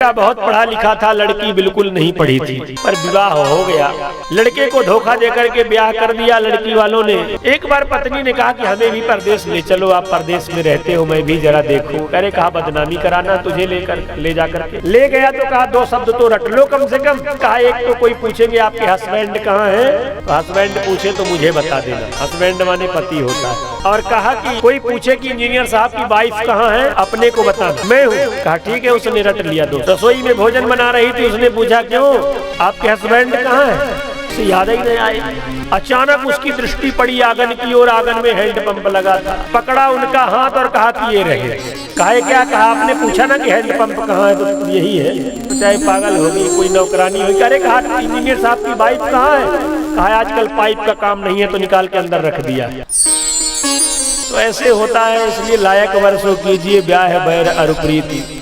लड़का बहुत पढ़ा लिखा था, लड़की बिल्कुल नहीं पढ़ी थी, पर विवाह हो गया। लड़के को धोखा देकर के ब्याह कर दिया लड़की वालों ने। एक बार पत्नी ने कहा कि हमें भी परदेश ले चलो, आप परदेश में रहते हो, मैं भी जरा देखूं। अरे कहा बदनामी कराना तुझे ले जाकर के। ले गया तो कहा 2 शब्द तो रट लो कम से कम। कहा एक तो कोई पूछेंगे आपके हस्बैंड कहाँ है, तो हस्बैंड पूछे तो मुझे बता देना, हस्बैंड माने पति होता है। और कहा कि कोई पूछे कि इंजीनियर साहब की वाइफ कहाँ है, अपने को बताना, मैं हूँ। कहा ठीक है, उसने रट लिया। 2 रसोई में भोजन बना रही थी, उसने पूछा क्यों, आपके हस्बैंड कहाँ है, उसे याद ही नहीं आई। अचानक उसकी दृष्टि पड़ी आंगन की ओर, आंगन में हैंडपंप लगा था। पकड़ा उनका हाथ और कहा कि ये रहे। कहा क्या, कहा आपने पूछा ना कि हैंडपंप कहाँ है, तो यही है। तो चाहे पागल होगी, कोई नौकरानी होगी। अरे कहा इंजीनियर साहब की वाइफ कहाँ है, कहा आजकल पाइप का काम नहीं है, तो निकाल के अंदर रख दिया। तो ऐसे होता है, इसलिए लायक वर्षों कीजिए, ब्याह बैर अरु प्रीति।